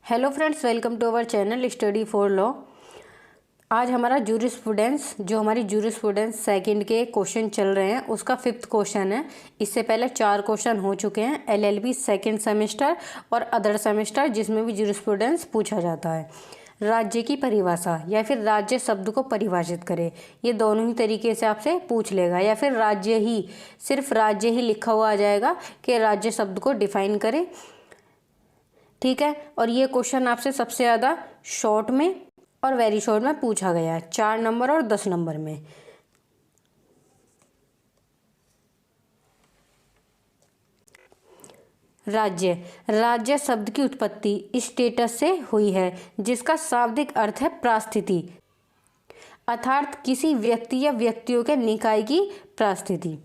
Hello friends, welcome to our channel study for law. आज हमारा jurisprudence जो हमारी जूरिस्प्रूडेंस सेकंड के क्वेश्चन चल रहे हैं उसका 5th क्वेश्चन है। इससे पहले 4 क्वेश्चन हो चुके हैं एलएलबी सेकंड सेमेस्टर और अदर सेमेस्टर, जिसमें भी जूरिस्प्रूडेंस पूछा जाता है। राज्य की परिभाषा या फिर राज्य शब्द को परिभाषित करें, ये दोनों ही तरीके से आपसे पूछ लेगा, या फिर राज्य ही सिर्फ राज्य ही लिखा हुआ आ जाएगा कि राज्य शब्द को डिफाइन करें। ठीक है, और ये क्वेश्चन आपसे सबसे ज़्यादा शॉर्ट में और वेरी शॉर्ट में पूछा गया है, 4 नंबर और 10 नंबर में। राज्य शब्द की उत्पत्ति स्टेटस से हुई है, जिसका शाब्दिक अर्थ है प्रास्थिति, अर्थात किसी व्यक्ति या व्यक्तियों के निकाय की प्रास्थिति।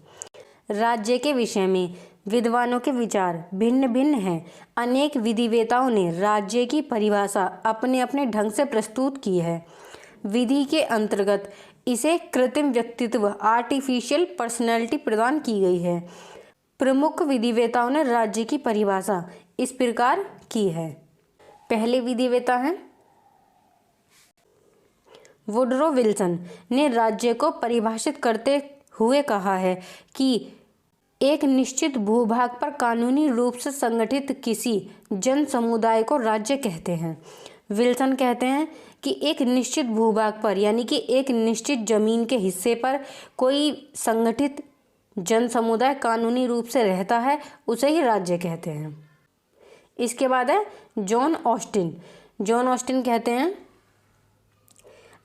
राज्य के विषय में विद्वानों के विचार भिन्न भिन्न हैं। अनेक विधिवेताओं ने राज्य की परिभाषा अपने अपने ढंग से प्रस्तुत की है। विधि के अंतर्गत इसे कृत्रिम व्यक्तित्व आर्टिफिशियल पर्सनैलिटी प्रदान की गई है। प्रमुख विधिवेताओं ने राज्य की परिभाषा इस प्रकार की है। पहले विधिवेता हैं वुडरो विल्सन ने राज्य को परिभाषित करते हुए कहा है कि एक निश्चित भूभाग पर कानूनी रूप से संगठित किसी जन समुदाय को राज्य कहते हैं। विल्सन कहते हैं कि एक निश्चित भूभाग पर, यानी कि एक निश्चित जमीन के हिस्से पर कोई संगठित जन समुदाय कानूनी रूप से रहता है, उसे ही राज्य कहते हैं। इसके बाद है जॉन ऑस्टिन कहते हैं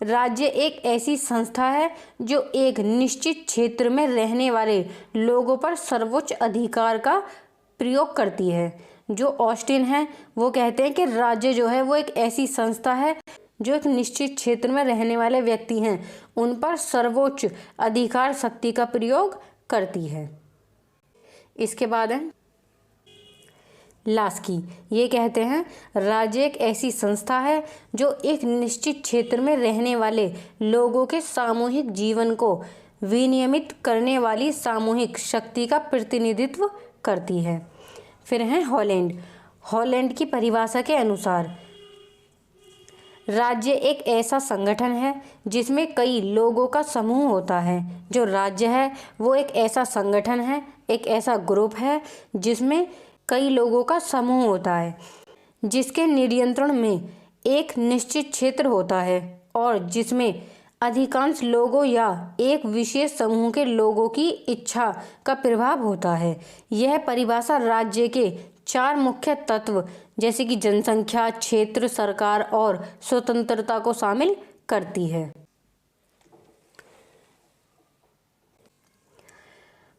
राज्य एक ऐसी संस्था है जो एक निश्चित क्षेत्र में रहने वाले लोगों पर सर्वोच्च अधिकार का प्रयोग करती है। जो ऑस्टिन है वो कहते हैं कि राज्य जो है वो एक ऐसी संस्था है जो एक निश्चित क्षेत्र में रहने वाले व्यक्ति हैं उन पर सर्वोच्च अधिकार शक्ति का प्रयोग करती है। इसके बाद है लास्की, ये कहते हैं राज्य एक ऐसी संस्था है जो एक निश्चित क्षेत्र में रहने वाले लोगों के सामूहिक जीवन को विनियमित करने वाली सामूहिक शक्ति का प्रतिनिधित्व करती है। फिर है हॉलैंड की परिभाषा के अनुसार राज्य एक ऐसा संगठन है जिसमें कई लोगों का समूह होता है। जो राज्य है वो एक ऐसा संगठन है, एक ऐसा ग्रुप है जिसमें कई लोगों का समूह होता है, जिसके नियंत्रण में एक निश्चित क्षेत्र होता है और जिसमें अधिकांश लोगों या एक विशेष समूह के लोगों की इच्छा का प्रभाव होता है। यह परिभाषा राज्य के 4 मुख्य तत्व जैसे कि जनसंख्या, क्षेत्र, सरकार और स्वतंत्रता को शामिल करती है।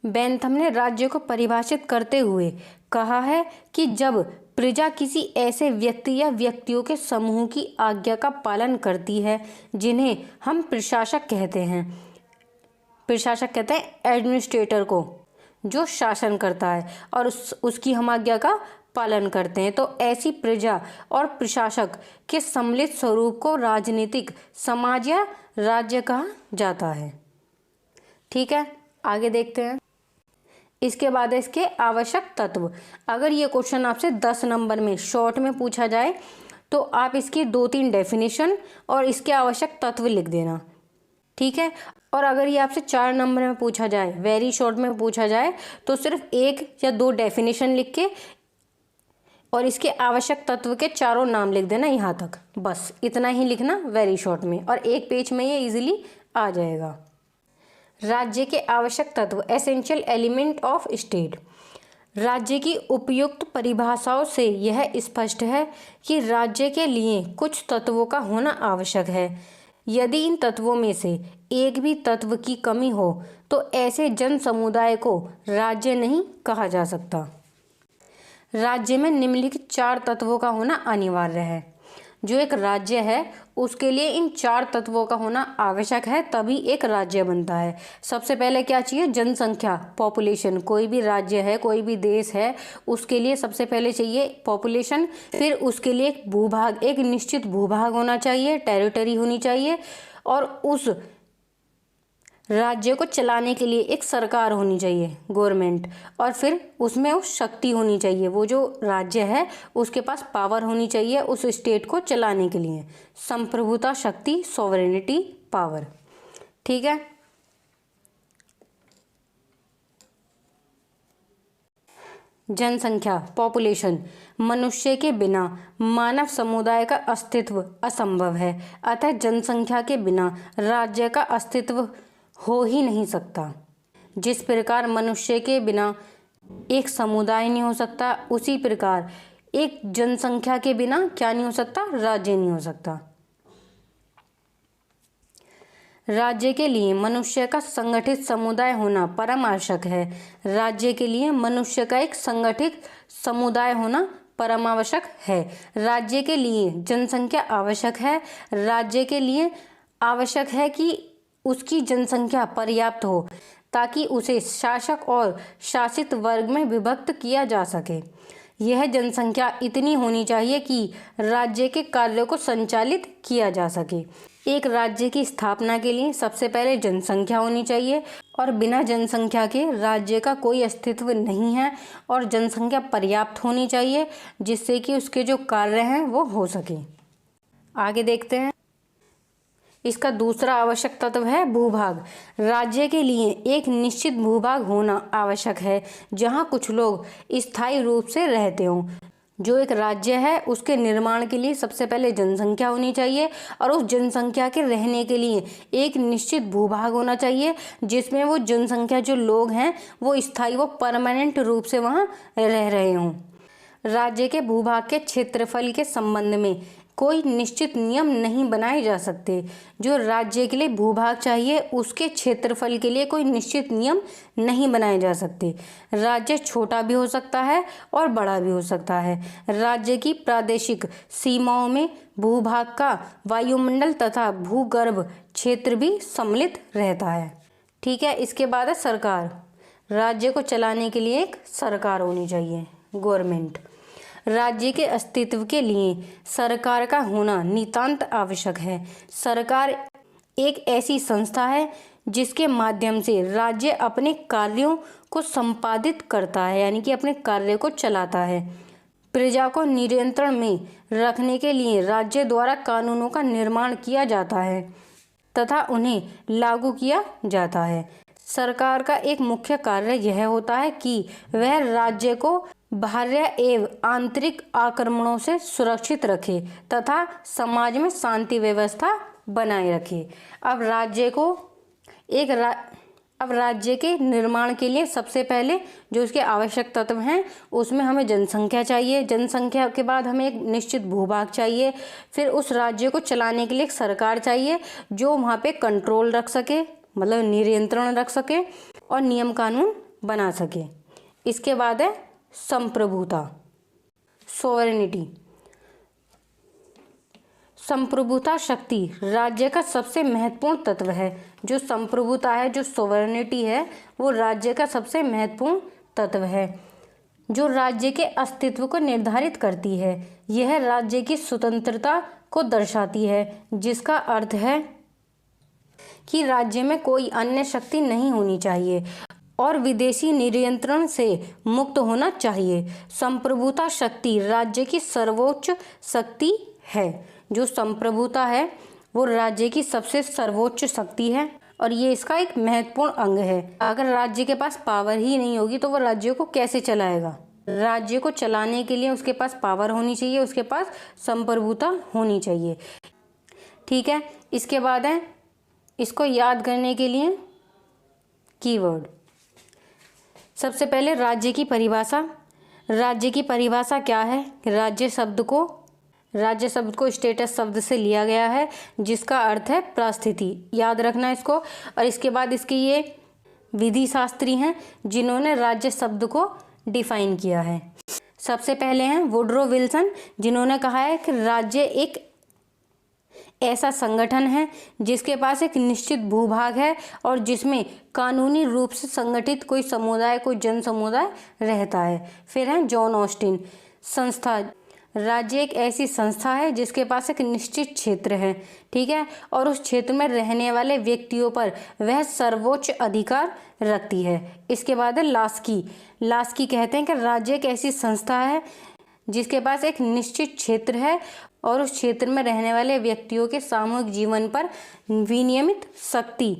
बेंथम ने राज्य को परिभाषित करते हुए कहा है कि जब प्रजा किसी ऐसे व्यक्ति या व्यक्तियों के समूह की आज्ञा का पालन करती है जिन्हें हम प्रशासक कहते हैं एडमिनिस्ट्रेटर को, जो शासन करता है, और उसकी हम आज्ञा का पालन करते हैं, तो ऐसी प्रजा और प्रशासक के सम्मिलित स्वरूप को राजनीतिक समाज या राज्य कहा जाता है। ठीक है, आगे देखते हैं। इसके बाद है इसके आवश्यक तत्व। अगर ये क्वेश्चन आपसे 10 नंबर में शॉर्ट में पूछा जाए तो आप इसकी 2-3 डेफिनेशन और इसके आवश्यक तत्व लिख देना। ठीक है, और अगर ये आपसे 4 नंबर में पूछा जाए, वेरी शॉर्ट में पूछा जाए, तो सिर्फ 1 या 2 डेफिनेशन लिख के और इसके आवश्यक तत्व के 4 नाम लिख देना यहाँ तक, बस इतना ही लिखना वेरी शॉर्ट में, और 1 पेज में ये इजीली आ जाएगा। राज्य के आवश्यक तत्व, एसेंशियल एलिमेंट ऑफ स्टेट। राज्य की उपयुक्त परिभाषाओं से यह स्पष्ट है कि राज्य के लिए कुछ तत्वों का होना आवश्यक है। यदि इन तत्वों में से एक भी तत्व की कमी हो तो ऐसे जन समुदाय को राज्य नहीं कहा जा सकता। राज्य में निम्नलिखित 4 तत्वों का होना अनिवार्य है। जो एक राज्य है उसके लिए इन 4 तत्वों का होना आवश्यक है, तभी एक राज्य बनता है। सबसे पहले क्या चाहिए? जनसंख्या, पॉपुलेशन। कोई भी राज्य है, कोई भी देश है, उसके लिए सबसे पहले चाहिए पॉपुलेशन। फिर उसके लिए एक भूभाग, एक निश्चित भूभाग होना चाहिए, टेरिटरी होनी चाहिए, और उस राज्य को चलाने के लिए एक सरकार होनी चाहिए, गवर्नमेंट, और फिर उसमें वो शक्ति होनी चाहिए, वो जो राज्य है उसके पास पावर होनी चाहिए उस स्टेट को चलाने के लिए। संप्रभुता शक्ति, सॉवरेनिटी पावर। ठीक है। जनसंख्या, पॉपुलेशन, मनुष्य के बिना मानव समुदाय का अस्तित्व असंभव है, अतः जनसंख्या के बिना राज्य का अस्तित्व हो ही नहीं सकता। जिस प्रकार मनुष्य के बिना एक समुदाय नहीं हो सकता, उसी प्रकार एक जनसंख्या के बिना क्या नहीं हो सकता, राज्य नहीं हो सकता। राज्य के लिए मनुष्य का संगठित समुदाय होना परम आवश्यक है। राज्य के लिए मनुष्य का एक संगठित समुदाय होना परम आवश्यक है। राज्य के लिए जनसंख्या आवश्यक है। राज्य के लिए आवश्यक है कि उसकी जनसंख्या पर्याप्त हो ताकि उसे शासक और शासित वर्ग में विभक्त किया जा सके। यह जनसंख्या इतनी होनी चाहिए कि राज्य के कार्यों को संचालित किया जा सके। एक राज्य की स्थापना के लिए सबसे पहले जनसंख्या होनी चाहिए और बिना जनसंख्या के राज्य का कोई अस्तित्व नहीं है, और जनसंख्या पर्याप्त होनी चाहिए जिससे कि उसके जो कार्य हैं वो हो सके। आगे देखते हैं। इसका दूसरा आवश्यक तत्व है भूभाग। राज्य के लिए एक निश्चित भूभाग होना आवश्यक है जहां कुछ लोग स्थायी रूप से रहते हों। जो एक राज्य है उसके निर्माण के लिए सबसे पहले जनसंख्या होनी चाहिए और उस जनसंख्या के रहने के लिए एक निश्चित भूभाग होना चाहिए जिसमें वो जनसंख्या जो लोग हैं वो स्थायी, वो परमानेंट रूप से वहाँ रह रहे हों। राज्य के भूभाग के क्षेत्रफल के संबंध में कोई निश्चित नियम नहीं बनाए जा सकते। जो राज्य के लिए भूभाग चाहिए उसके क्षेत्रफल के लिए कोई निश्चित नियम नहीं बनाए जा सकते। राज्य छोटा भी हो सकता है और बड़ा भी हो सकता है। राज्य की प्रादेशिक सीमाओं में भूभाग का वायुमंडल तथा भूगर्भ क्षेत्र भी सम्मिलित रहता है। ठीक है। इसके बाद है सरकार। राज्य को चलाने के लिए एक सरकार होनी चाहिए, गवर्नमेंट। राज्य के अस्तित्व के लिए सरकार का होना नितांत आवश्यक है। सरकार एक ऐसी संस्था है जिसके माध्यम से राज्य अपने कार्यों को संपादित करता है, यानी कि अपने कार्य को चलाता है। प्रजा को नियंत्रण में रखने के लिए राज्य द्वारा कानूनों का निर्माण किया जाता है तथा उन्हें लागू किया जाता है। सरकार का एक मुख्य कार्य यह होता है कि वह राज्य को बाह्य एवं आंतरिक आक्रमणों से सुरक्षित रखे तथा समाज में शांति व्यवस्था बनाए रखे। अब राज्य के निर्माण के लिए सबसे पहले जो उसके आवश्यक तत्व हैं उसमें हमें जनसंख्या चाहिए। जनसंख्या के बाद हमें एक निश्चित भूभाग चाहिए। फिर उस राज्य को चलाने के लिए एक सरकार चाहिए जो वहाँ पे कंट्रोल रख सके, मतलब नियंत्रण रख सके और नियम कानून बना सके। इसके बाद है संप्रभुता, सोवरेनिटी। संप्रभुता शक्ति राज्य का सबसे महत्वपूर्ण तत्व है। जो संप्रभुता है, जो सोवरेनिटी है, वो राज्य का सबसे महत्वपूर्ण तत्व है जो राज्य के अस्तित्व को निर्धारित करती है। यह राज्य की स्वतंत्रता को दर्शाती है, जिसका अर्थ है कि राज्य में कोई अन्य शक्ति नहीं होनी चाहिए और विदेशी नियंत्रण से मुक्त होना चाहिए। संप्रभुता शक्ति राज्य की सर्वोच्च शक्ति है। जो संप्रभुता है वो राज्य की सबसे सर्वोच्च शक्ति है और ये इसका एक महत्वपूर्ण अंग है। अगर राज्य के पास पावर ही नहीं होगी तो वो राज्य को कैसे चलाएगा। राज्य को चलाने के लिए उसके पास पावर होनी चाहिए, उसके पास संप्रभुता होनी चाहिए। ठीक है। इसके बाद है, इसको याद करने के लिए कीवर्ड। सबसे पहले राज्य की परिभाषा। राज्य की परिभाषा क्या है? राज्य शब्द को स्टेटस शब्द से लिया गया है जिसका अर्थ है परिस्थिति। याद रखना इसको। और इसके बाद इसके ये विधि शास्त्री हैं जिन्होंने राज्य शब्द को डिफाइन किया है। सबसे पहले हैं वुडरो विल्सन, जिन्होंने कहा है कि राज्य एक ऐसा संगठन है जिसके पास एक निश्चित भूभाग है और जिसमें कानूनी रूप से संगठित कोई समुदाय, कोई जन समुदाय रहता है। फिर है जॉन ऑस्टिन, संस्था राज्य एक ऐसी संस्था है जिसके पास एक निश्चित क्षेत्र है, ठीक है, और उस क्षेत्र में रहने वाले व्यक्तियों पर वह सर्वोच्च अधिकार रखती है। इसके बाद है लास्की। लास्की कहते हैं कि राज्य एक ऐसी संस्था है जिसके पास एक निश्चित क्षेत्र है और उस क्षेत्र में रहने वाले व्यक्तियों के सामूहिक जीवन पर विनियमित शक्ति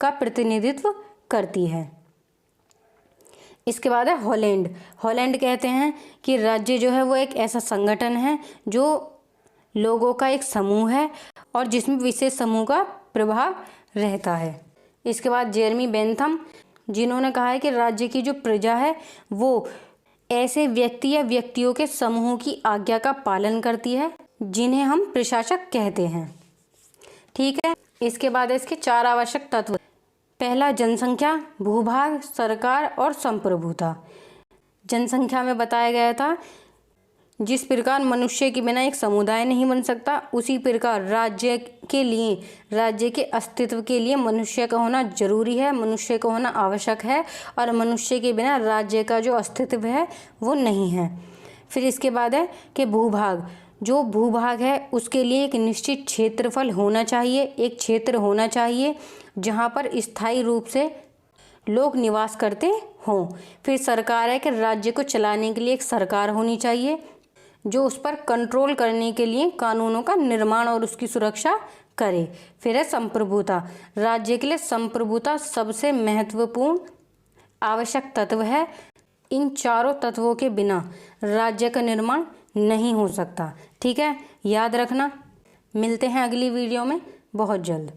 का प्रतिनिधित्व करती है। इसके बाद है हॉलैंड। हॉलैंड कहते हैं कि राज्य जो है वो एक ऐसा संगठन है जो लोगों का एक समूह है और जिसमें विशेष समूह का प्रभाव रहता है। इसके बाद जेरेमी बेंथम, जिन्होंने कहा है कि राज्य की जो प्रजा है वो ऐसे व्यक्ति या व्यक्तियों के समूह की आज्ञा का पालन करती है जिन्हें हम प्रशासक कहते हैं, ठीक है। इसके बाद है इसके 4 आवश्यक तत्व। पहला, जनसंख्या, भूभाग, सरकार और संप्रभुता। जनसंख्या में बताया गया था जिस प्रकार मनुष्य के बिना एक समुदाय नहीं बन सकता, उसी प्रकार राज्य के लिए, राज्य के अस्तित्व के लिए मनुष्य का होना जरूरी है, मनुष्य का होना आवश्यक है और मनुष्य के बिना राज्य का जो अस्तित्व है वो नहीं है। फिर इसके बाद है कि भूभाग। जो भूभाग है उसके लिए एक निश्चित क्षेत्रफल होना चाहिए, एक क्षेत्र होना चाहिए जहाँ पर स्थायी रूप से लोग निवास करते हों। फिर सरकार है कि राज्य को चलाने के लिए एक सरकार होनी चाहिए जो उस पर कंट्रोल करने के लिए कानूनों का निर्माण और उसकी सुरक्षा करे। फिर है संप्रभुता। राज्य के लिए संप्रभुता सबसे महत्वपूर्ण आवश्यक तत्व है। इन चारों तत्वों के बिना राज्य का निर्माण नहीं हो सकता, ठीक है, याद रखना। मिलते हैं अगली वीडियो में बहुत जल्द।